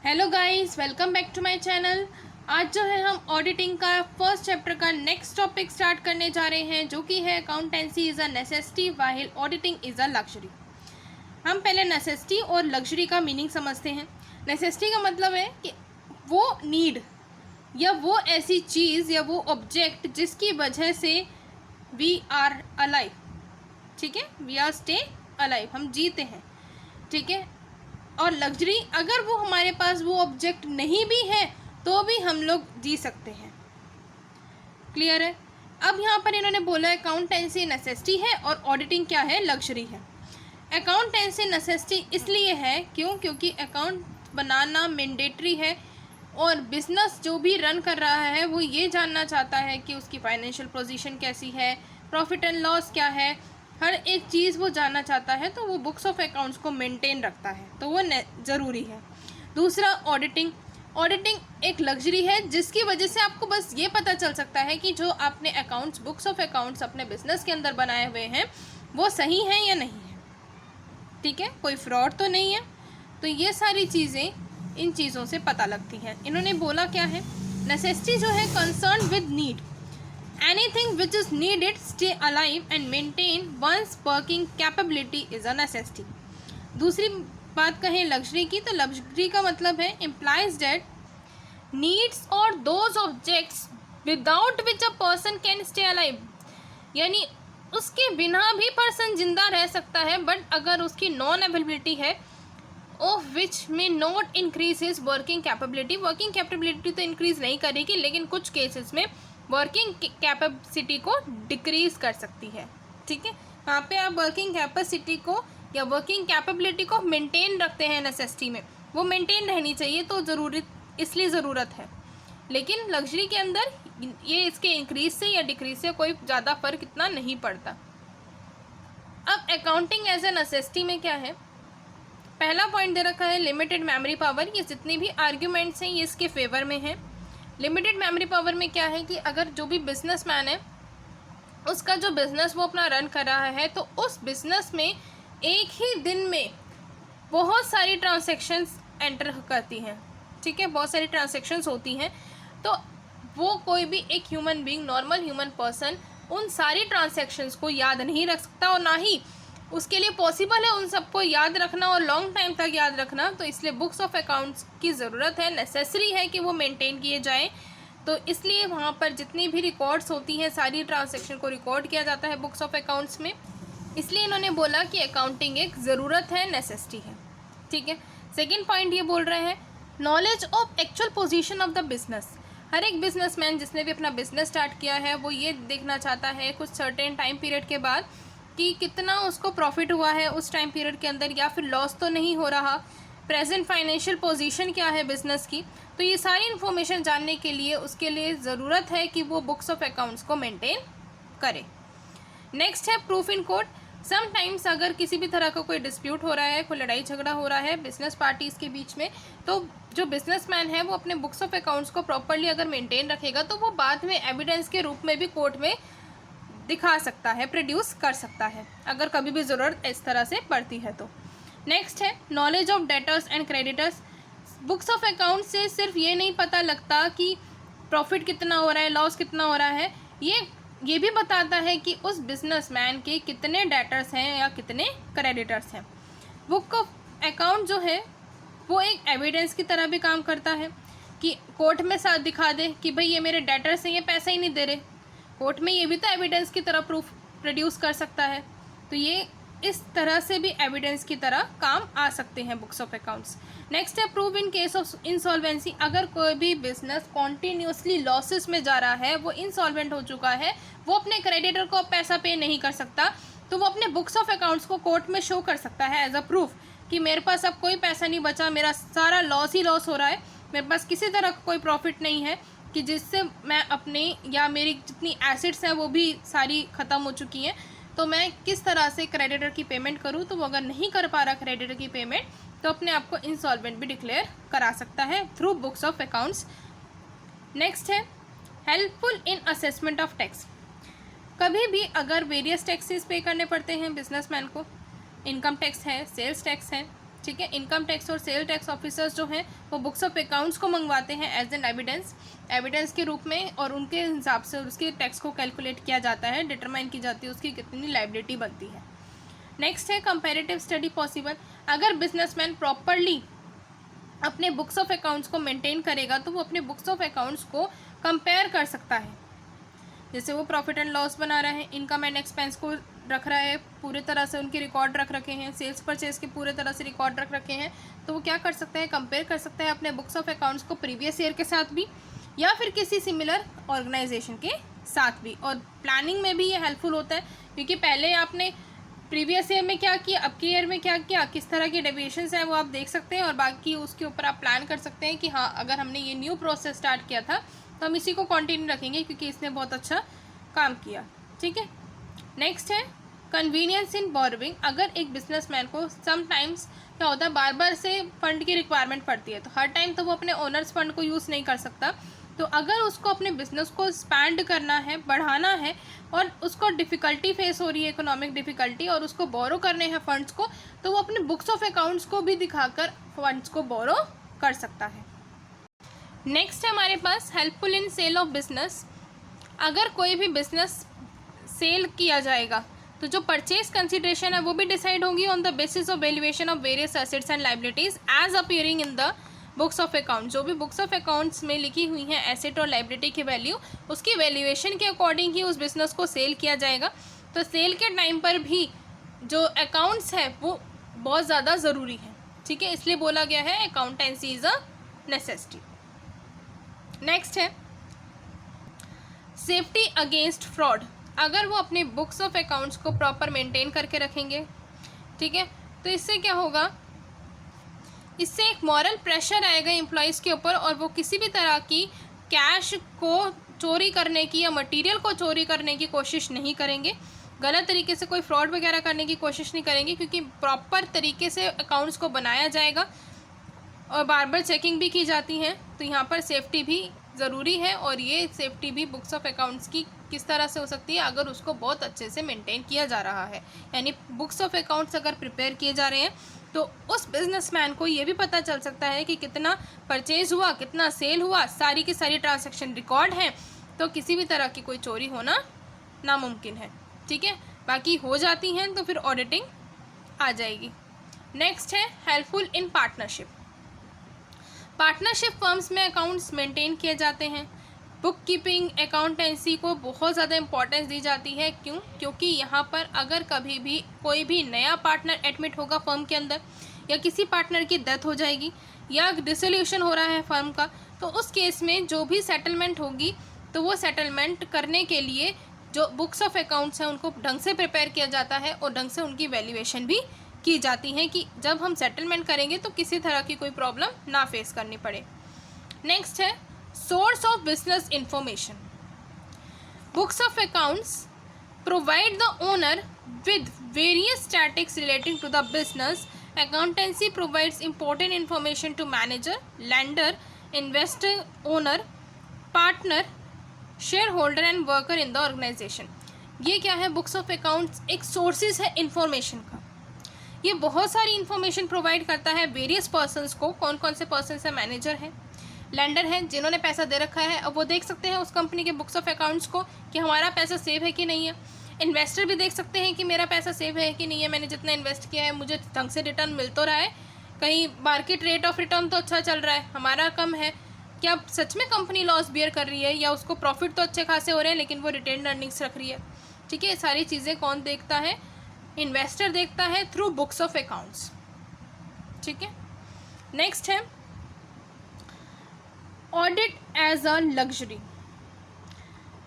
Hello guys, welcome back to my channel. आज जो है हम ऑडिटिंग का फर्स्ट चैप्टर का नेक्स्ट टॉपिक स्टार्ट करने जा रहे हैं, जो कि है accountancy is a necessity while auditing is a luxury. हम पहले नेसेसिटी और लग्जरी का मीनिंग समझते हैं। नेसेसिटी का मतलब है कि वो नीड या वो ऐसी चीज़ या वो ऑब्जेक्ट जिसकी वजह से वी आर अलाइव, ठीक है, वी आर स्टे अलाइव, हम जीते हैं, ठीक है। और लग्जरी, अगर वो हमारे पास वो ऑब्जेक्ट नहीं भी है तो भी हम लोग जी सकते हैं। क्लियर है। अब यहाँ पर इन्होंने बोला अकाउंटेंसी नेसेसिटी है और ऑडिटिंग क्या है, लग्जरी है। अकाउंटेंसी नेसेसिटी इसलिए है क्योंकि अकाउंट बनाना मैंडेटरी है और बिजनेस जो भी रन कर रहा है वो ये जानना चाहता है कि उसकी फाइनेंशियल पोजीशन कैसी है, प्रॉफिट एंड लॉस क्या है, हर एक चीज़ वो जानना चाहता है, तो वो बुक्स ऑफ अकाउंट्स को मेंटेन रखता है, तो वो ज़रूरी है। दूसरा ऑडिटिंग। ऑडिटिंग एक लग्जरी है जिसकी वजह से आपको बस ये पता चल सकता है कि जो आपने अकाउंट्स, बुक्स ऑफ अकाउंट्स अपने बिजनेस के अंदर बनाए हुए हैं वो सही हैं या नहीं है, ठीक है, कोई फ्रॉड तो नहीं है। तो ये सारी चीज़ें, इन चीज़ों से पता लगती हैं। इन्होंने बोला क्या है, नेसेसिटी जो है concern with need, anything which is needed stay alive and maintain one's working capability is a necessity। दूसरी बात कहें लग्जरी की, तो लग्जरी का मतलब है implies that needs or those objects without which a person can stay alive, यानी उसके बिना भी पर्सन जिंदा रह सकता है, बट अगर उसकी नॉन अवेलेबिलिटी है ऑफ विच में not increase his working capability. Working capability तो इंक्रीज नहीं करेगी, लेकिन कुछ केसेस में वर्किंग कैपेसिटी को डिक्रीज कर सकती है, ठीक है। वहाँ पे आप वर्किंग कैपेसिटी को या वर्किंग कैपेबिलिटी को मेंटेन रखते हैं नेसेसिटी में, वो मेंटेन रहनी चाहिए, तो ज़रूरी इसलिए ज़रूरत है। लेकिन लग्जरी के अंदर ये इसके इंक्रीज से या डिक्रीज से कोई ज़्यादा फर्क इतना नहीं पड़ता। अब अकाउंटिंग एज ए नेसेसिटी में क्या है, पहला पॉइंट दे रखा है लिमिटेड मेमोरी पावर। ये जितनी भी आर्ग्यूमेंट्स हैं ये इसके फेवर में हैं। लिमिटेड मेमोरी पावर में क्या है कि अगर जो भी बिजनेसमैन है उसका जो बिज़नेस वो अपना रन कर रहा है, तो उस बिज़नेस में एक ही दिन में बहुत सारी ट्रांजैक्शंस एंटर करती हैं, ठीक है, बहुत सारी ट्रांजैक्शंस होती हैं, तो वो कोई भी एक human being, normal human person उन सारी ट्रांजैक्शंस को याद नहीं रख सकता और ना ही उसके लिए पॉसिबल है उन सबको याद रखना और लॉन्ग टाइम तक याद रखना। तो इसलिए बुक्स ऑफ अकाउंट्स की ज़रूरत है, नेसेसरी है कि वो मेंटेन किए जाएं। तो इसलिए वहाँ पर जितनी भी रिकॉर्ड्स होती हैं सारी ट्रांजैक्शन को रिकॉर्ड किया जाता है बुक्स ऑफ अकाउंट्स में। इसलिए इन्होंने बोला कि अकाउंटिंग एक ज़रूरत है, नेसेसिटी है, ठीक है। सेकेंड पॉइंट ये बोल रहे हैं knowledge of actual position of the business. हर एक बिजनेसमैन जिसने भी अपना बिजनेस स्टार्ट किया है वो ये देखना चाहता है कुछ सर्टेन टाइम पीरियड के बाद कि कितना उसको प्रॉफिट हुआ है उस टाइम पीरियड के अंदर, या फिर लॉस तो नहीं हो रहा, प्रेजेंट फाइनेंशियल पोजीशन क्या है बिजनेस की। तो ये सारी इन्फॉर्मेशन जानने के लिए उसके लिए ज़रूरत है कि वो बुक्स ऑफ अकाउंट्स को मेंटेन करे। नेक्स्ट है प्रूफ इन कोर्ट। समटाइम्स अगर किसी भी तरह का कोई डिस्प्यूट हो रहा है, कोई लड़ाई झगड़ा हो रहा है बिजनेस पार्टीज़ के बीच में, तो जो बिजनेसमैन है वो अपने बुक्स ऑफ अकाउंट्स को प्रॉपरली अगर मेंटेन रखेगा तो वो बाद में एविडेंस के रूप में भी कोर्ट में दिखा सकता है, प्रोड्यूस कर सकता है, अगर कभी भी ज़रूरत इस तरह से पड़ती है तो। नेक्स्ट है knowledge of debtors and creditors. Books of account से सिर्फ ये नहीं पता लगता कि प्रॉफिट कितना हो रहा है, लॉस कितना हो रहा है, ये भी बताता है कि उस बिजनेसमैन के कितने डेटर्स हैं या कितने क्रेडिटर्स हैं। बुक ऑफ अकाउंट जो है वो एक एविडेंस की तरह भी काम करता है कि कोर्ट में साथ दिखा दे कि भाई ये मेरे डेटर्स हैं, ये पैसा ही नहीं दे रहे, कोर्ट में ये भी तो एविडेंस की तरह प्रूफ प्रोड्यूस कर सकता है। तो ये इस तरह से भी एविडेंस की तरह काम आ सकते हैं बुक्स ऑफ अकाउंट्स। नेक्स्ट है proof in case of insolvency. अगर कोई भी बिजनेस कॉन्टीन्यूसली लॉसेस में जा रहा है, वो इंसॉल्वेंट हो चुका है, वो अपने क्रेडिटर को पैसा पे नहीं कर सकता, तो वो अपने बुक्स ऑफ अकाउंट्स को कोर्ट में शो कर सकता है एज अ प्रूफ कि मेरे पास अब कोई पैसा नहीं बचा, मेरा सारा लॉस ही लॉस हो रहा है, मेरे पास किसी तरह का कोई प्रॉफिट नहीं है कि जिससे मैं अपने या मेरी जितनी एसेट्स हैं वो भी सारी ख़त्म हो चुकी हैं, तो मैं किस तरह से क्रेडिटर की पेमेंट करूं। तो वो अगर नहीं कर पा रहा क्रेडिटर की पेमेंट तो अपने आप को इंसॉल्वेंट भी डिक्लेयर करा सकता है through books of accounts. Next है helpful in assessment of tax. कभी भी अगर वेरियस टैक्सेस पे करने पड़ते हैं बिजनेसमैन को, इनकम टैक्स है, सेल्स टैक्स है, ठीक है। इनकम टैक्स और सेल टैक्स ऑफिसर्स जो हैं वो बुक्स ऑफ अकाउंट्स को मंगवाते हैं एज एन एविडेंस के रूप में, और उनके हिसाब से उसके टैक्स को कैलकुलेट किया जाता है, डिटरमाइन की जाती है उसकी कितनी लायबिलिटी बनती है। नेक्स्ट है कंपैरेटिव स्टडी पॉसिबल। अगर बिजनेसमैन प्रॉपरली अपने बुक्स ऑफ अकाउंट्स को मेंटेन करेगा तो वो अपने बुक्स ऑफ अकाउंट्स को कंपेयर कर सकता है। जैसे वो प्रॉफिट एंड लॉस बना रहे हैं, इनकम एंड एक्सपेंस को रख रहा है, पूरे तरह से उनके रिकॉर्ड रख रखे हैं, सेल्स परचेज के पूरे तरह से रिकॉर्ड रख रखे हैं, तो वो क्या कर सकता है, कंपेयर कर सकता है अपने बुक्स ऑफ अकाउंट्स को प्रीवियस ईयर के साथ भी या फिर किसी सिमिलर ऑर्गेनाइजेशन के साथ भी। और प्लानिंग में भी ये हेल्पफुल होता है, क्योंकि पहले आपने प्रीवियस ईयर में क्या किया, अब के ईयर में क्या किया, किस तरह की डेविएशंस है वो आप देख सकते हैं, और बाकी उसके ऊपर आप प्लान कर सकते हैं कि हाँ अगर हमने ये न्यू प्रोसेस स्टार्ट किया था तो हम इसी को कंटिन्यू रखेंगे क्योंकि इसने बहुत अच्छा काम किया। ठीक है। नेक्स्ट है कन्वीनियंस इन बोरोइंग। अगर एक बिजनेसमैन को समटाइम्स क्या होता है, बार बार से फंड की रिक्वायरमेंट पड़ती है, तो हर टाइम तो वो अपने ओनर्स फंड को यूज़ नहीं कर सकता, तो अगर उसको अपने बिजनेस को एक्सपैंड करना है, बढ़ाना है, और उसको डिफ़िकल्टी फेस हो रही है, इकोनॉमिक डिफ़िकल्टी, और उसको बोरो करने हैं फंड्स को, तो वो अपने बुक्स ऑफ अकाउंट्स को भी दिखाकर फंड्स को बोरो कर सकता है। नेक्स्ट है हमारे पास helpful in sale of business. अगर कोई भी बिजनेस सेल किया जाएगा तो जो परचेज कंसिडरेशन है वो भी डिसाइड होगी on the basis of valuation of various assets and liabilities as appearing in the books of account. जो भी बुक्स ऑफ अकाउंट्स में लिखी हुई हैं एसेट और लायबिलिटी की वैल्यू, उसकी वैल्यूएशन के अकॉर्डिंग ही उस बिजनेस को सेल किया जाएगा। तो सेल के टाइम पर भी जो अकाउंट्स है वो बहुत ज़्यादा ज़रूरी है। ठीक है, इसलिए बोला गया है accountancy is a necessity. Next है सेफ्टी अगेंस्ट फ्रॉड। अगर वो अपने बुक्स ऑफ अकाउंट्स को प्रॉपर मेंटेन करके रखेंगे, ठीक है, तो इससे क्या होगा, इससे एक मॉरल प्रेशर आएगा एम्प्लॉयज़ के ऊपर, और वो किसी भी तरह की कैश को चोरी करने की या मटेरियल को चोरी करने की कोशिश नहीं करेंगे, गलत तरीके से कोई फ्रॉड वगैरह करने की कोशिश नहीं करेंगे, क्योंकि प्रॉपर तरीके से अकाउंट्स को बनाया जाएगा और बार बार चेकिंग भी की जाती है। तो यहाँ पर सेफ्टी भी ज़रूरी है, और ये सेफ्टी भी बुक्स ऑफ अकाउंट्स की किस तरह से हो सकती है, अगर उसको बहुत अच्छे से मेंटेन किया जा रहा है। यानी बुक्स ऑफ अकाउंट्स अगर प्रिपेयर किए जा रहे हैं तो उस बिजनेसमैन को ये भी पता चल सकता है कि कितना परचेज हुआ, कितना सेल हुआ, सारी की सारी ट्रांजैक्शन रिकॉर्ड हैं, तो किसी भी तरह की कोई चोरी होना नामुमकिन है। ठीक है, बाकी हो जाती हैं तो फिर ऑडिटिंग आ जाएगी। नेक्स्ट है helpful in partnership. Partnership firms में अकाउंट्स मेंटेन किए जाते हैं। बुक कीपिंग अकाउंटेंसी को बहुत ज़्यादा इंपॉर्टेंस दी जाती है। क्यों? क्योंकि यहाँ पर अगर कभी भी कोई भी नया पार्टनर एडमिट होगा फर्म के अंदर, या किसी पार्टनर की डेथ हो जाएगी, या डिसोल्यूशन हो रहा है फर्म का, तो उस केस में जो भी सेटलमेंट होगी तो वो सेटलमेंट करने के लिए जो बुक्स ऑफ अकाउंट्स हैं उनको ढंग से प्रिपेयर किया जाता है, और ढंग से उनकी वैल्यूएशन भी की जाती है कि जब हम सेटलमेंट करेंगे तो किसी तरह की कोई प्रॉब्लम ना फेस करनी पड़े। नेक्स्ट है source of business information. Books of accounts provide the owner with various statics relating to the business. Accountancy provides important information to manager, lender, investor, owner, partner, shareholder and worker in the organization. ये क्या है? Books of accounts एक sources है information का। ये बहुत सारी information provide करता है वेरियस पर्सन्स को। कौन कौन से पर्सन्स हैं? मैनेजर हैं, लेंडर हैं जिन्होंने पैसा दे रखा है, अब वो देख सकते हैं उस कंपनी के बुक्स ऑफ अकाउंट्स को कि हमारा पैसा सेव है कि नहीं है। इन्वेस्टर भी देख सकते हैं कि मेरा पैसा सेव है कि नहीं है, मैंने जितना इन्वेस्ट किया है मुझे ढंग से रिटर्न मिल तो रहा है, कहीं मार्केट रेट ऑफ रिटर्न तो अच्छा चल रहा है, हमारा कम है, क्या सच में कंपनी लॉस बियर कर रही है, या उसको प्रॉफिट तो अच्छे खासे हो रहे हैं लेकिन वो रिटेन अर्निंग्स रख रही है। ठीक है, सारी चीज़ें कौन देखता है? इन्वेस्टर देखता है थ्रू बुक्स ऑफ अकाउंट्स। ठीक है, नेक्स्ट है ऑडिट एज अ लग्जरी।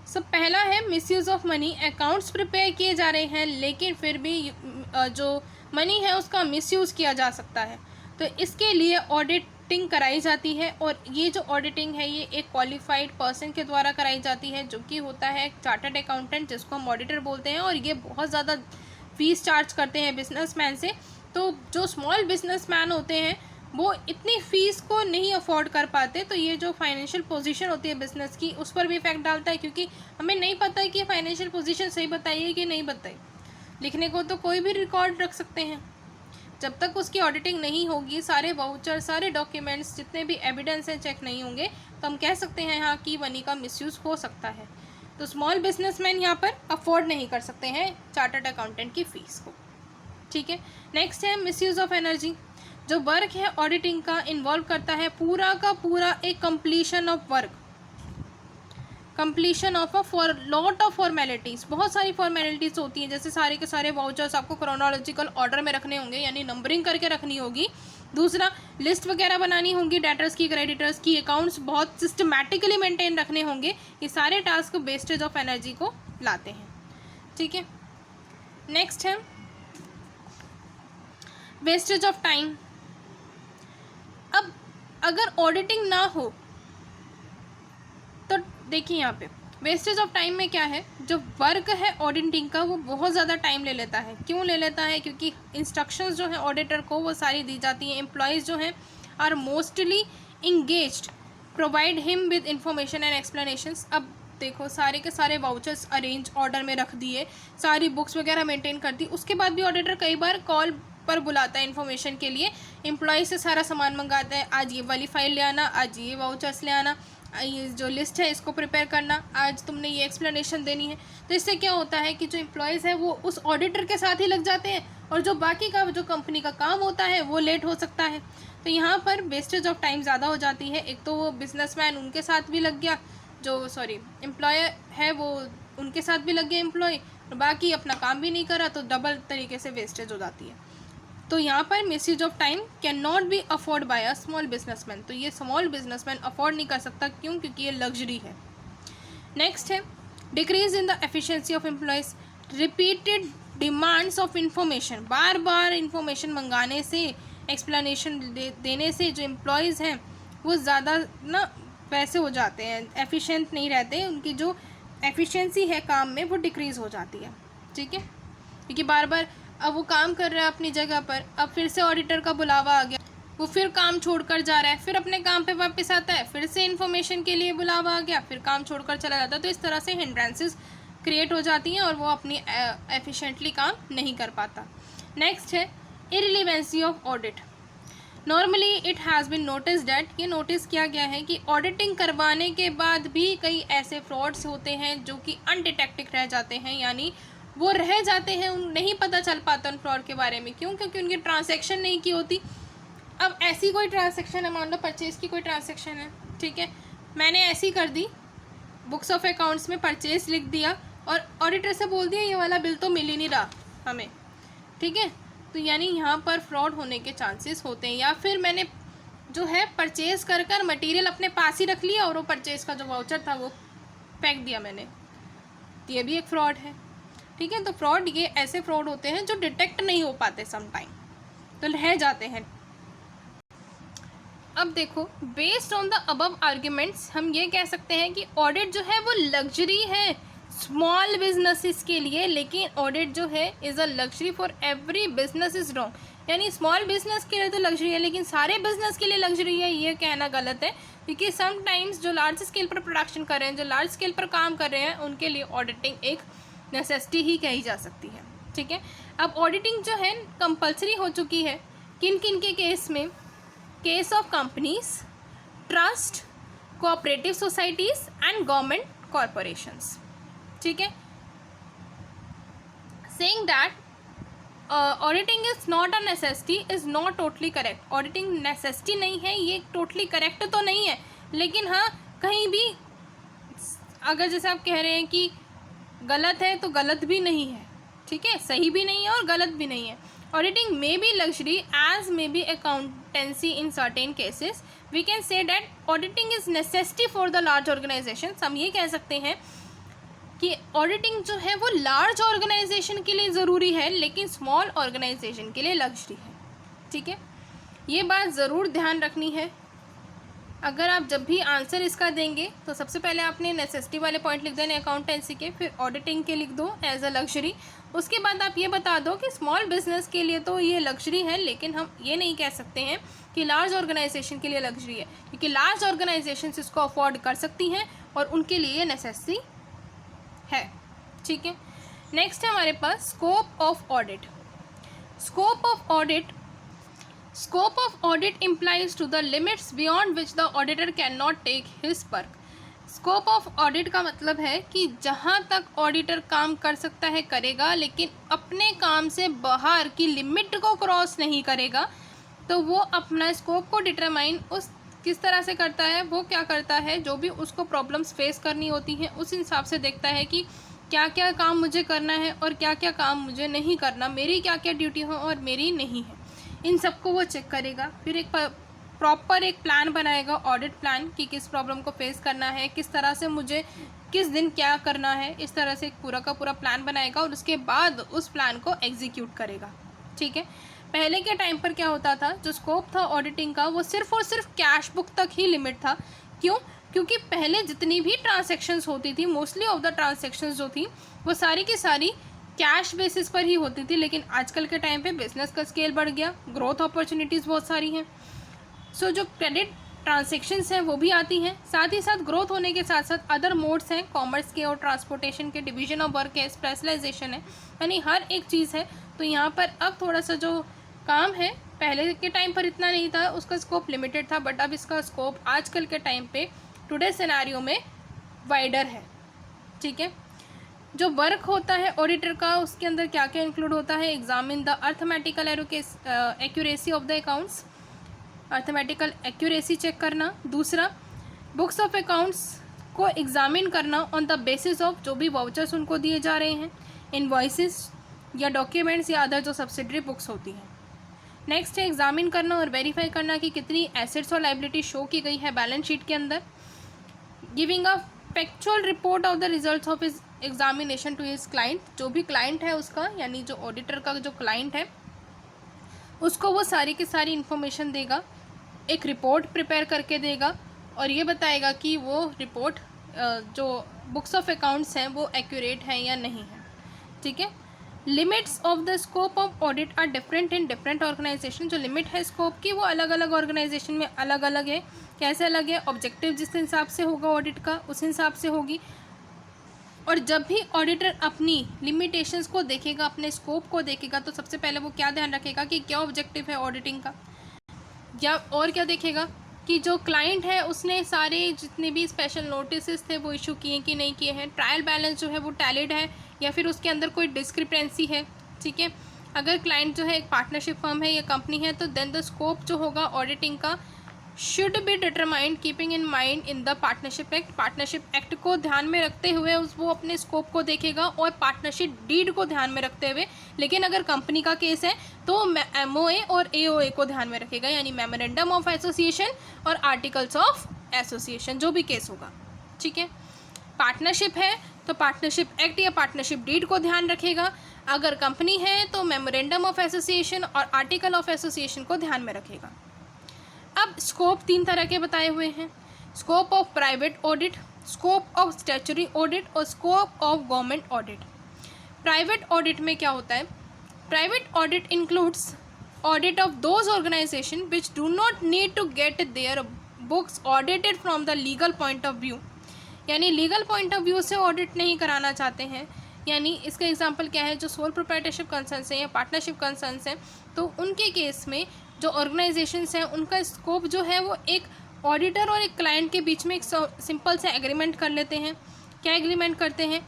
सब पहला है misuse of money. Accounts prepare किए जा रहे हैं लेकिन फिर भी जो मनी है उसका मिसयूज़ किया जा सकता है, तो इसके लिए ऑडिटिंग कराई जाती है। और ये जो ऑडिटिंग है ये एक क्वालिफाइड पर्सन के द्वारा कराई जाती है, जो कि होता है चार्टर्ड अकाउंटेंट, जिसको हम ऑडिटर बोलते हैं। और ये बहुत ज़्यादा फीस चार्ज करते हैं बिजनेसमैन से। तो जो स्मॉल बिजनेसमैन होते हैं वो इतनी फ़ीस को नहीं अफोर्ड कर पाते, तो ये जो फाइनेंशियल पोजीशन होती है बिज़नेस की उस पर भी इफेक्ट डालता है, क्योंकि हमें नहीं पता है कि फाइनेंशियल पोजीशन सही बताइए कि नहीं बताई। लिखने को तो कोई भी रिकॉर्ड रख सकते हैं, जब तक उसकी ऑडिटिंग नहीं होगी, सारे वाउचर, सारे डॉक्यूमेंट्स, जितने भी एविडेंस हैं चेक नहीं होंगे, तो हम कह सकते हैं यहाँ की मनी का मिसयूज़ हो सकता है। तो स्मॉल बिजनेसमैन यहाँ पर अफोर्ड नहीं कर सकते हैं चार्टर्ड अकाउंटेंट की फ़ीस को। ठीक है, नेक्स्ट है मिसयूज़ ऑफ एनर्जी। जो वर्क है ऑडिटिंग का इन्वॉल्व करता है पूरा का पूरा एक completion of work, completion of lot of formalities. बहुत सारी फॉर्मेलिटीज़ होती हैं, जैसे सारे के सारे वाउचर्स आपको क्रोनोलॉजिकल ऑर्डर में रखने होंगे, यानी नंबरिंग करके रखनी होगी। दूसरा, लिस्ट वगैरह बनानी होंगी, डेटर्स की, क्रेडिटर्स की, अकाउंट्स बहुत सिस्टमैटिकली मेंटेन रखने होंगे। ये सारे टास्क वेस्टेज ऑफ एनर्जी को लाते हैं। ठीक है, नेक्स्ट है वेस्टेज ऑफ टाइम। अब अगर ऑडिटिंग ना हो तो देखिए यहाँ पे वेस्टेज ऑफ टाइम में क्या है, जो वर्क है ऑडिटिंग का वो बहुत ज़्यादा टाइम ले लेता है। क्यों ले लेता है? क्योंकि इंस्ट्रक्शंस जो है ऑडिटर को वो सारी दी जाती हैं। एम्प्लॉयज़ जो हैं are mostly engaged, provide him with information and explanations. अब देखो सारे के सारे वाउचर्स अरेंज ऑर्डर में रख दिए, सारी बुक्स वगैरह मेंटेन कर दी, उसके बाद भी ऑडिटर कई बार कॉल पर बुलाता है इन्फॉर्मेशन के लिए। एम्प्लॉय से सारा सामान मंगाता है, आज ये वाली फाइल ले आना, आज ये वाउचर्स ले आना, ये जो लिस्ट है इसको प्रिपेयर करना, आज तुमने ये एक्सप्लेनेशन देनी है। तो इससे क्या होता है कि जो एम्प्लॉयज़ है वो उस ऑडिटर के साथ ही लग जाते हैं, और जो बाकी का जो कंपनी का काम होता है वो लेट हो सकता है। तो यहाँ पर वेस्टेज ऑफ टाइम ज़्यादा हो जाती है। एक तो वो बिजनेसमैन उनके साथ भी लग गया, जो एम्प्लॉयर है वो उनके साथ भी लग गया एम्प्लॉय, और बाकी अपना काम भी नहीं करा, तो डबल तरीके से वेस्टेज हो जाती है। तो यहाँ पर misuse of time can not be afford by a small businessman. तो ये स्मॉल बिजनेसमैन अफोर्ड नहीं कर सकता। क्यों? क्योंकि ये लग्जरी है। नेक्स्ट है decrease in the efficiency of employees. Repeated demands of information, bar bar information मंगाने से, एक्सप्लेनेशन देने से जो एम्प्लॉयज़ हैं वो ज़्यादा ना वैसे हो जाते हैं, एफिशिएंट नहीं रहते, उनकी जो एफिशिएंसी है काम में वो डिक्रीज़ हो जाती है। ठीक है, क्योंकि बार बार अब वो काम कर रहा है अपनी जगह पर, अब फिर से ऑडिटर का बुलावा आ गया, वो फिर काम छोड़कर जा रहा है, फिर अपने काम पे वापस आता है, फिर से इन्फॉर्मेशन के लिए बुलावा आ गया, फिर काम छोड़कर चला जाता है। तो इस तरह से हिंड्रेंसेस क्रिएट हो जाती हैं और वो अपनी एफिशिएंटली काम नहीं कर पाता। नेक्स्ट है irrelevancy of audit. Normally it has been notice that, ये नोटिस किया गया है कि ऑडिटिंग करवाने के बाद भी कई ऐसे फ्रॉड्स होते हैं जो कि अनडिटेक्टेड रह जाते हैं, यानी वो रह जाते हैं, नहीं पता चल पाता उन फ्रॉड के बारे में। क्यों? क्योंकि उनकी ट्रांसैक्शन नहीं की होती। अब ऐसी कोई ट्रांसैक्शन है, मान लो परचेज़ की कोई ट्रांसैक्शन है, ठीक है, मैंने ऐसी कर दी, बुक्स ऑफ अकाउंट्स में परचेज़ लिख दिया और ऑडिटर से बोल दिया ये वाला बिल तो मिल ही नहीं रहा हमें। ठीक है, तो यानी यहाँ पर फ्रॉड होने के चांसेस होते हैं। या फिर मैंने जो है परचेज़ कर कर मटीरियल अपने पास ही रख लिया और वो परचेज़ का जो वाउचर था वो फेंक दिया मैंने, तो ये भी एक फ्रॉड है। ठीक है, तो फ्रॉड, ये ऐसे फ्रॉड होते हैं जो डिटेक्ट नहीं हो पाते समटाइम, तो रह जाते हैं। अब देखो, based on the above arguments हम ये कह सकते हैं कि ऑडिट जो है वो लग्जरी है स्मॉल बिजनेसेस के लिए, लेकिन ऑडिट जो है is a luxury for every business is wrong. यानी स्मॉल बिजनेस के लिए तो लग्जरी है लेकिन सारे बिजनेस के लिए लग्जरी है, ये कहना गलत है। क्योंकि समटाइम्स जो लार्ज स्केल पर प्रोडक्शन कर रहे हैं, जो लार्ज स्केल पर काम कर रहे हैं, उनके लिए ऑडिटिंग एक नेसेसिटी ही कही जा सकती है। ठीक है, अब ऑडिटिंग जो है कंपलसरी हो चुकी है किन किन के केस में? Case of companies, trust, cooperative societies and government corporations. ठीक है, saying that auditing is not a necessity is not totally correct. Auditing necessity नहीं है, ये टोटली करेक्ट तो नहीं है, लेकिन हाँ कहीं भी अगर जैसे आप कह रहे हैं कि गलत है तो गलत भी नहीं है। ठीक है, सही भी नहीं है और गलत भी नहीं है। Auditing may be luxury as may be accountancy in certain cases. We can say that auditing is necessity for the large organization. हम ये कह सकते हैं कि ऑडिटिंग जो है वो लार्ज ऑर्गेनाइजेशन के लिए ज़रूरी है लेकिन स्मॉल ऑर्गेनाइजेशन के लिए लग्जरी है। ठीक है, ये बात ज़रूर ध्यान रखनी है। अगर आप जब भी आंसर इसका देंगे तो सबसे पहले आपने नेसेसिटी वाले पॉइंट लिख देने अकाउंटेंसी के, फिर ऑडिटिंग के लिख दो एज अ लग्जरी। उसके बाद आप ये बता दो कि स्मॉल बिजनेस के लिए तो ये लग्जरी है लेकिन हम ये नहीं कह सकते हैं कि लार्ज ऑर्गेनाइजेशन के लिए लग्जरी है, क्योंकि लार्ज ऑर्गेनाइजेशन इसको अफोर्ड कर सकती हैं और उनके लिए ये नेसेसिटी है। ठीक है, नेक्स्ट है हमारे पास scope of audit. Scope of audit scope of audit implies to the limits beyond which the auditor can not take his work. Scope of audit का मतलब है कि जहाँ तक ऑडिटर काम कर सकता है करेगा, लेकिन अपने काम से बाहर की लिमिट को क्रॉस नहीं करेगा। तो वो अपना स्कोप को डिटरमाइन उस किस तरह से करता है, वो क्या करता है, जो भी उसको प्रॉब्लम्स फेस करनी होती हैं उस हिसाब से देखता है कि क्या क्या काम मुझे करना है और क्या क्या काम मुझे नहीं करना, मेरी क्या क्या ड्यूटी हो और मेरी नहीं है, इन सबको वो चेक करेगा। फिर एक प्रॉपर एक प्लान बनाएगा, ऑडिट प्लान, कि किस प्रॉब्लम को फेस करना है, किस तरह से मुझे किस दिन क्या करना है, इस तरह से एक पूरा का पूरा प्लान बनाएगा और उसके बाद उस प्लान को एग्जीक्यूट करेगा। ठीक है। पहले के टाइम पर क्या होता था, जो स्कोप था ऑडिटिंग का वो सिर्फ और सिर्फ कैश बुक तक ही लिमिट था। क्यों? क्योंकि पहले जितनी भी ट्रांजैक्शंस होती थी, मोस्टली ऑफ द ट्रांजैक्शंस जो थी वो सारी की सारी कैश बेसिस पर ही होती थी। लेकिन आजकल के टाइम पे बिजनेस का स्केल बढ़ गया, ग्रोथ अपॉर्चुनिटीज़ बहुत सारी हैं। सो जो क्रेडिट ट्रांजैक्शंस हैं वो भी आती हैं। साथ ही साथ ग्रोथ होने के साथ साथ अदर मोड्स हैं, कॉमर्स के और ट्रांसपोर्टेशन के, डिवीजन ऑफ वर्क है, स्पेशलाइजेशन है, यानी हर एक चीज़ है। तो यहाँ पर अब थोड़ा सा जो काम है, पहले के टाइम पर इतना नहीं था, उसका स्कोप लिमिटेड था, बट अब इसका स्कोप आजकल के टाइम पे टुडे सिनेरियो में वाइडर है। ठीक है। जो वर्क होता है ऑडिटर का, उसके अंदर क्या क्या इंक्लूड होता है, examine the arithmetical accuracy of the accounts, arithmetical accuracy check करना। दूसरा, बुक्स ऑफ अकाउंट्स को एग्जामिन करना ऑन द बेसिस ऑफ जो भी वाउचर्स उनको दिए जा रहे हैं, इनवॉइसेस या डॉक्यूमेंट्स या अदर जो सब्सिडरी बुक्स होती हैं। नेक्स्ट है एग्जामिन करना और वेरीफाई करना कि कितनी एसेट्स और लाइबिलिटी शो की गई है बैलेंस शीट के अंदर। Giving a factual report of the results of his examination to his client, जो भी क्लाइंट है उसका, यानी जो ऑडिटर का जो क्लाइंट है उसको वो सारी की सारी इन्फॉर्मेशन देगा, एक रिपोर्ट प्रिपेयर करके देगा और ये बताएगा कि वो रिपोर्ट जो बुक्स ऑफ अकाउंट्स हैं वो एक्यूरेट हैं या नहीं है। ठीक है। Limits of the scope of audit are different in different organization. जो लिमिट है स्कोप की वो अलग अलग ऑर्गेनाइजेशन में अलग अलग है। कैसे अलग है? ऑब्जेक्टिव जिस हिसाब से होगा ऑडिट का उस हिसाब से होगी। और जब भी ऑडिटर अपनी लिमिटेशंस को देखेगा, अपने स्कोप को देखेगा, तो सबसे पहले वो क्या ध्यान रखेगा कि क्या ऑब्जेक्टिव है ऑडिटिंग का, या और क्या देखेगा कि जो क्लाइंट है उसने सारे जितने भी स्पेशल नोटिस थे वो इशू किए कि नहीं किए हैं, ट्रायल बैलेंस जो है वो टैलिड है या फिर उसके अंदर कोई डिस्क्रिपेंसी है। ठीक है। अगर क्लाइंट जो है एक पार्टनरशिप फर्म है या कंपनी है तो देन द स्कोप जो होगा ऑडिटिंग का should be determined keeping in mind in the partnership act. Partnership act को ध्यान में रखते हुए वो अपने स्कोप को देखेगा और पार्टनरशिप डीड को ध्यान में रखते हुए। लेकिन अगर कंपनी का केस है तो MOA और AOA को ध्यान में रखेगा, यानी मेमोरेंडम ऑफ एसोसिएशन और आर्टिकल्स ऑफ एसोसिएशन, जो भी केस होगा। ठीक है। पार्टनरशिप है तो पार्टनरशिप एक्ट या पार्टनरशिप डीड को ध्यान रखेगा। अगर कंपनी है तो मेमोरेंडम ऑफ एसोसिएशन और आर्टिकल ऑफ एसोसिएशन को ध्यान में रखेगा। अब स्कोप 3 तरह के बताए हुए हैं, scope of private audit, scope of statutory audit और scope of government audit. Private audit में क्या होता है? Private audit includes audit of those organization which do not need to get their books audited from the legal point of view, यानी legal point of view से audit नहीं कराना चाहते हैं। यानी इसका एग्जांपल क्या है? जो सोल प्रोप्राइटरशिप कंसर्न्स हैं या पार्टनरशिप कंसर्न्स हैं, तो उनके केस में जो ऑर्गेनाइजेशंस हैं उनका स्कोप जो है वो एक ऑडिटर और एक क्लाइंट के बीच में एक सिंपल से एग्रीमेंट कर लेते हैं। क्या एग्रीमेंट करते हैं?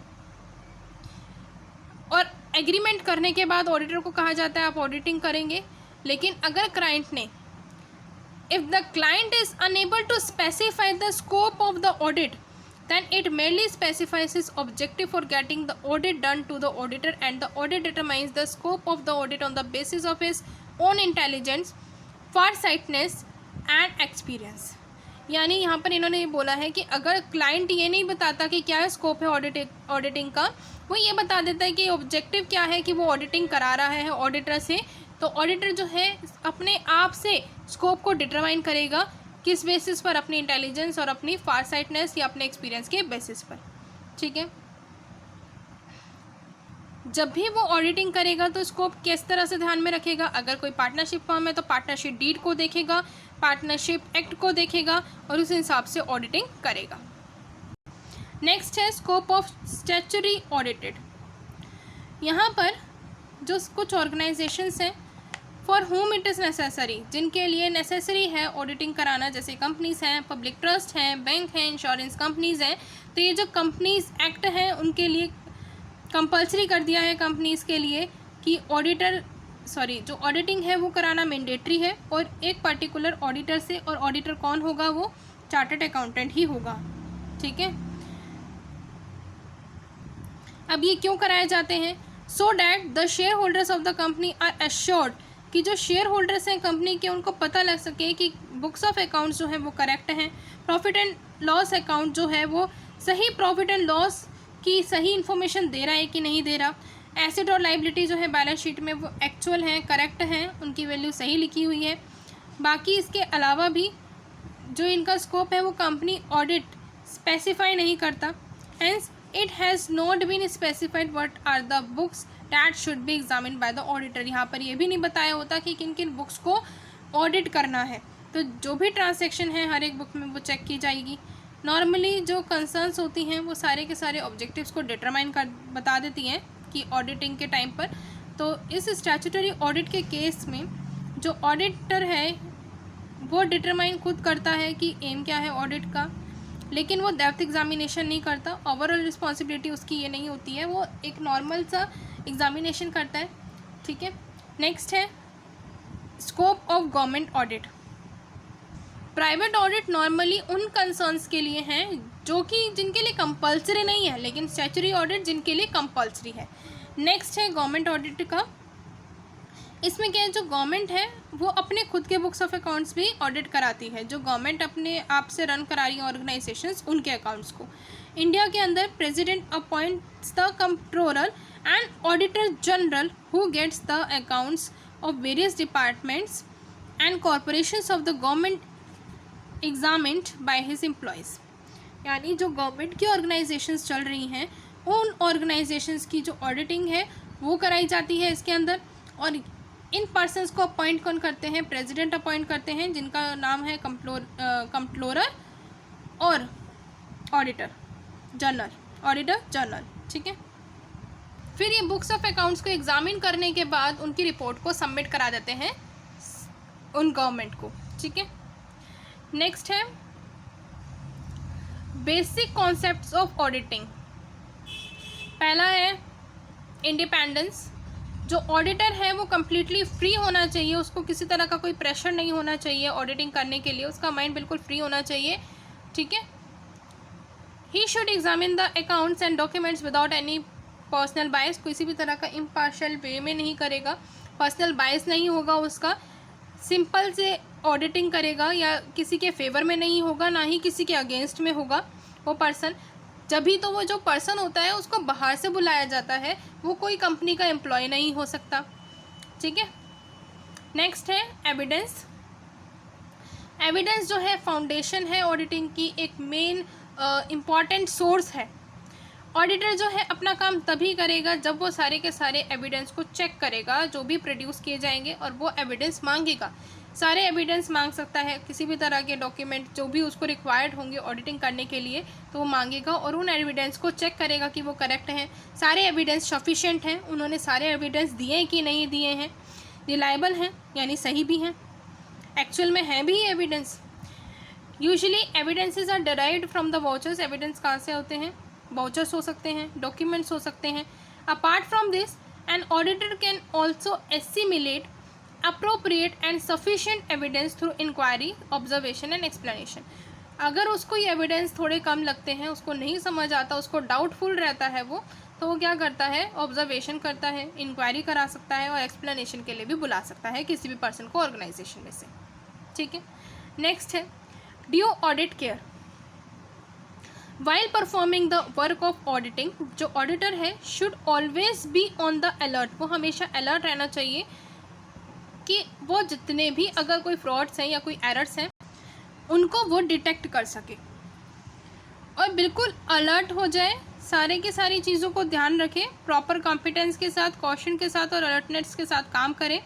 और एग्रीमेंट करने के बाद ऑडिटर को कहा जाता है आप ऑडिटिंग करेंगे। लेकिन अगर क्लाइंट ने, if the client is unable to specify the scope of the audit, then it merely specifies his objective for getting the audit done to the auditor, and the audit determines the scope of the audit on the basis of his own intelligence, farsightedness and experience। यानी यहाँ पर इन्होंने ये बोला है कि अगर client ये नहीं बताता कि क्या स्कोप है ऑडिटिंग का, वो ये बता देता है कि ऑब्जेक्टिव क्या है कि वो ऑडिटिंग करा रहा है ऑडिटर से, तो ऑडिटर जो है अपने आप से स्कोप को डिटरमाइन करेगा। किस बेसिस पर? अपनी इंटेलिजेंस और अपनी फारसाइटनेस या अपने एक्सपीरियंस के बेसिस पर। ठीक है। जब भी वो ऑडिटिंग करेगा तो स्कोप किस तरह से ध्यान में रखेगा? अगर कोई पार्टनरशिप फर्म है तो पार्टनरशिप डीड को देखेगा, पार्टनरशिप एक्ट को देखेगा और उस हिसाब से ऑडिटिंग करेगा। नेक्स्ट है स्कोप ऑफ स्टैट्यूटरी ऑडिटेड। यहाँ पर जो कुछ ऑर्गेनाइजेशंस हैं for home it is necessary, जिनके लिए नेसेसरी है ऑडिटिंग कराना, जैसे कंपनीज़ हैं, पब्लिक ट्रस्ट हैं, बैंक हैं, इंश्योरेंस कंपनीज़ हैं। तो ये जो कंपनीज़ एक्ट है उनके लिए कंपल्सरी कर दिया है कंपनीज़ के लिए कि जो ऑडिटिंग है वो कराना मैंडेटरी है, और एक पर्टिकुलर ऑडिटर से, और ऑडिटर कौन होगा, वो चार्टर्ड अकाउंटेंट ही होगा। ठीक है, अब ये क्यों कराए जाते हैं? So that the share holders of the company are assured, कि जो शेयर होल्डर्स हैं कंपनी के, उनको पता लग सके कि बुक्स ऑफ अकाउंट्स जो है वो करेक्ट हैं, प्रॉफिट एंड लॉस अकाउंट जो है वो सही प्रॉफिट एंड लॉस की सही इन्फॉर्मेशन दे रहा है कि नहीं दे रहा, एसेट और लाइबिलिटी जो है बैलेंस शीट में वो एक्चुअल हैं, करेक्ट हैं, उनकी वैल्यू सही लिखी हुई है। बाकी इसके अलावा भी जो इनका स्कोप है वो कंपनी ऑडिट स्पेसिफाई नहीं करता। Hence it has not been specified what are the books that should be examined by the auditor. यहाँ पर ये भी नहीं बताया होता कि किन किन बुक्स को ऑडिट करना है। तो जो भी ट्रांसैक्शन है हर एक बुक में वो चेक की जाएगी। नॉर्मली जो कंसर्न्स होती हैं वो सारे के सारे ऑब्जेक्टिव्स को डिटरमाइन कर बता देती हैं कि ऑडिटिंग के टाइम पर। तो इस स्टैट्यूटरी ऑडिट के केस में जो ऑडिटर है वो डिटरमाइन खुद करता है कि एम क्या है ऑडिट का, लेकिन वो डेप्थ एग्जामिनेशन नहीं करता। ओवरऑल रिस्पॉन्सिबिलिटी उसकी ये नहीं होती है, वो एक नॉर्मल सा एग्जामिनेशन करता है। ठीक है, नेक्स्ट है scope of government audit. Private audit normally उन कंसर्न्स के लिए हैं जो कि जिनके लिए कंपलसरी नहीं है, लेकिन स्टैट्यूटरी ऑडिट जिनके लिए कंपलसरी है। नेक्स्ट है गवर्नमेंट ऑडिट का। इसमें क्या है, जो गवर्नमेंट है वो अपने खुद के बुक्स ऑफ अकाउंट्स भी ऑडिट कराती है, जो गवर्नमेंट अपने आप से रन करा रही है ऑर्गेनाइजेशंस उनके अकाउंट्स को। इंडिया के अंदर president appoints the controller and auditor general who gets the accounts of various departments and corporations of the government examined by his employees. यानी जो गवर्नमेंट की ऑर्गेनाइजेशंस चल रही हैं उन ऑर्गेनाइजेशंस की जो ऑडिटिंग है वो कराई जाती है इसके अंदर। और इन पर्सन्स को अपॉइंट कौन करते हैं? प्रेसिडेंट अपॉइंट करते हैं, जिनका नाम है कंट्रोलर और ऑडिटर जनरल। ठीक है, फिर ये बुक्स ऑफ अकाउंट्स को एग्जामिन करने के बाद उनकी रिपोर्ट को सबमिट करा देते हैं उन गवर्नमेंट को। ठीक है, नेक्स्ट है बेसिक कॉन्सेप्ट्स ऑफ ऑडिटिंग। पहला है इंडिपेंडेंस। जो ऑडिटर है वो कम्प्लीटली फ्री होना चाहिए, उसको किसी तरह का कोई प्रेशर नहीं होना चाहिए ऑडिटिंग करने के लिए, उसका माइंड बिल्कुल फ्री होना चाहिए। ठीक है, he should examine the accounts and documents without any personal bias. किसी भी तरह का इम्पार्शियल वे में नहीं करेगा, पर्सनल बायस नहीं होगा उसका, सिंपल से ऑडिटिंग करेगा, या किसी के फेवर में नहीं होगा, ना ही किसी के अगेंस्ट में होगा वो पर्सन। जभी तो वो जो पर्सन होता है उसको बाहर से बुलाया जाता है, वो कोई कंपनी का एम्प्लॉय नहीं हो सकता। ठीक है, नेक्स्ट है एविडेंस। एविडेंस जो है फाउंडेशन है ऑडिटिंग की, एक मेन इम्पॉर्टेंट सोर्स है। ऑडिटर जो है अपना काम तभी करेगा जब वो सारे के सारे एविडेंस को चेक करेगा जो भी प्रोड्यूस किए जाएंगे, और वो एविडेंस मांगेगा। सारे एविडेंस मांग सकता है, किसी भी तरह के डॉक्यूमेंट जो भी उसको रिक्वायर्ड होंगे ऑडिटिंग करने के लिए तो वो मांगेगा, और उन एविडेंस को चेक करेगा कि वो करेक्ट हैं, सारे एविडेंस सफिशिएंट हैं, उन्होंने सारे एविडेंस दिए हैं कि नहीं दिए हैं, रिलायबल हैं यानी सही भी हैं, एक्चुअल में हैं भी evidence. Usually evidences are derived from the vouchers. Evidence कहाँ से होते हैं? वाउचर्स हो सकते हैं, डॉक्यूमेंट्स हो सकते हैं। Apart from this an auditor can also estimate appropriate and sufficient evidence through inquiry, observation and explanation। अगर उसको ये एविडेंस थोड़े कम लगते हैं, उसको नहीं समझ आता, उसको डाउटफुल रहता है वो, तो वो क्या करता है? ऑब्जर्वेशन करता है, इंक्वायरी करा सकता है, और एक्सप्लेनेशन के लिए भी बुला सकता है किसी भी पर्सन को ऑर्गेनाइजेशन में से। ठीक है, नेक्स्ट है due audit care. While performing the work of auditing, जो ऑडिटर है should always be on the alert. वो हमेशा अलर्ट रहना चाहिए कि वो जितने भी अगर कोई फ्रॉड्स हैं या कोई एरर्स हैं उनको वो डिटेक्ट कर सके, और बिल्कुल अलर्ट हो जाए, सारे की सारी चीज़ों को ध्यान रखे, प्रॉपर कॉम्पिटेंस के साथ, कॉशन के साथ और अलर्टनेस के साथ काम करें।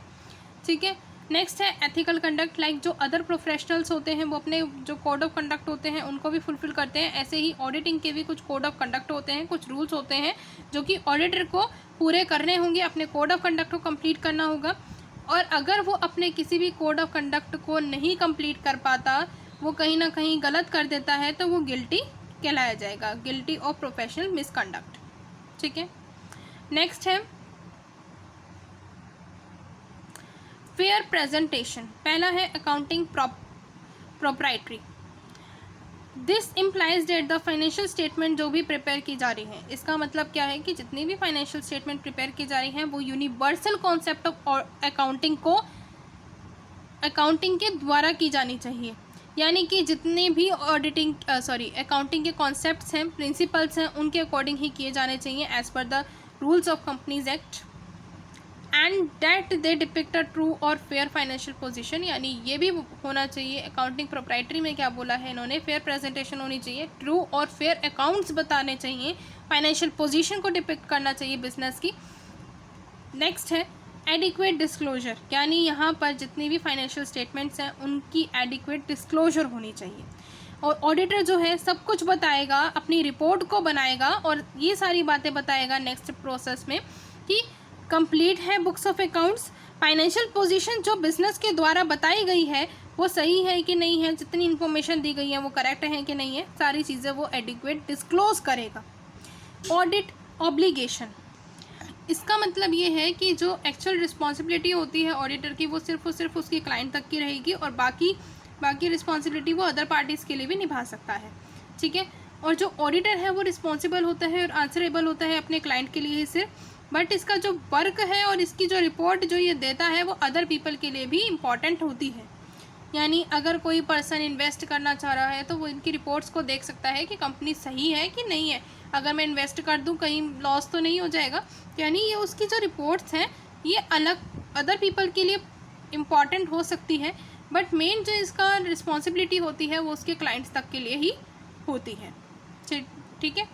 ठीक है, नेक्स्ट है एथिकल कंडक्ट। लाइक जो अदर प्रोफेशनल्स होते हैं वो अपने जो कोड ऑफ कंडक्ट होते हैं उनको भी फुलफिल करते हैं, ऐसे ही ऑडिटिंग के भी कुछ कोड ऑफ कंडक्ट होते हैं, कुछ रूल्स होते हैं जो कि ऑडिटर को पूरे करने होंगे, अपने कोड ऑफ कंडक्ट को कंप्लीट करना होगा। और अगर वो अपने किसी भी कोड ऑफ कंडक्ट को नहीं कंप्लीट कर पाता, वो कहीं ना कहीं गलत कर देता है, तो वो गिल्टी कहलाया जाएगा, गिल्टी ऑफ प्रोफेशनल मिसकंडक्ट। ठीक है, नेक्स्ट है फेयर प्रेजेंटेशन। पहला है accounting proprietary. This implies date the financial statement जो भी प्रिपेयर की जा रही है, इसका मतलब क्या है कि जितनी भी फाइनेंशियल स्टेटमेंट प्रिपेयर की जा रही हैं वो यूनिवर्सल कॉन्सेप्ट ऑफ अकाउंटिंग को अकाउंटिंग के द्वारा की जानी चाहिए। यानी कि जितने भी अकाउंटिंग के कॉन्सेप्ट्स हैं, प्रिंसिपल्स हैं, उनके अकॉर्डिंग ही किए जाने चाहिए as per the rules of companies act, and that they depict a true और फेयर फाइनेंशियल पोजीशन। यानी ये भी होना चाहिए, अकाउंटिंग प्रोप्राइटरी में क्या बोला है इन्होंने, फेयर प्रेजेंटेशन होनी चाहिए, ट्रू और फेयर अकाउंट्स बताने चाहिए, फाइनेंशियल पोजीशन को डिपिक्ट करना चाहिए बिजनेस की। नेक्स्ट है एडिक्वेट डिस्क्लोजर, यानी यहाँ पर जितनी भी फाइनेंशियल स्टेटमेंट्स हैं उनकी एडिक्वेट डिस्क्लोजर होनी चाहिए। और ऑडिटर जो है सब कुछ बताएगा, अपनी रिपोर्ट को बनाएगा और ये सारी बातें बताएगा नेक्स्ट प्रोसेस में कि कंप्लीट है books of accounts, financial position जो बिजनेस के द्वारा बताई गई है वो सही है कि नहीं है, जितनी इन्फॉर्मेशन दी गई है वो करेक्ट है कि नहीं है, सारी चीज़ें वो एडिक्वेट डिस्क्लोज करेगा। ऑडिट ऑब्लिगेशन, इसका मतलब ये है कि जो एक्चुअल रिस्पॉन्सिबिलिटी होती है ऑडिटर की वो सिर्फ और सिर्फ उसकी क्लाइंट तक की रहेगी और बाकी रिस्पॉन्सिबिलिटी वो अदर पार्टीज़ के लिए भी निभा सकता है। ठीक है, और जो ऑडिटर है वो रिस्पॉन्सिबल होता है और आंसरेबल होता है अपने क्लाइंट के लिए ही सिर्फ, बट इसका जो वर्क है और इसकी जो रिपोर्ट जो ये देता है वो अदर पीपल के लिए भी इम्पॉर्टेंट होती है। यानी अगर कोई पर्सन इन्वेस्ट करना चाह रहा है तो वो इनकी रिपोर्ट्स को देख सकता है कि कंपनी सही है कि नहीं है, अगर मैं इन्वेस्ट कर दूं कहीं लॉस तो नहीं हो जाएगा। यानी ये उसकी जो रिपोर्ट्स हैं ये अलग अदर पीपल के लिए इम्पॉर्टेंट हो सकती है, बट मेन जो इसका रिस्पॉन्सिबिलिटी होती है वो उसके क्लाइंट्स तक के लिए ही होती है। ठीक है,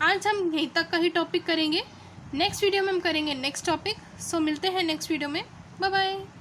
आज हम यहीं तक का ही टॉपिक करेंगे, नेक्स्ट वीडियो में हम करेंगे नेक्स्ट टॉपिक। सो मिलते हैं नेक्स्ट वीडियो में, बाय बाय।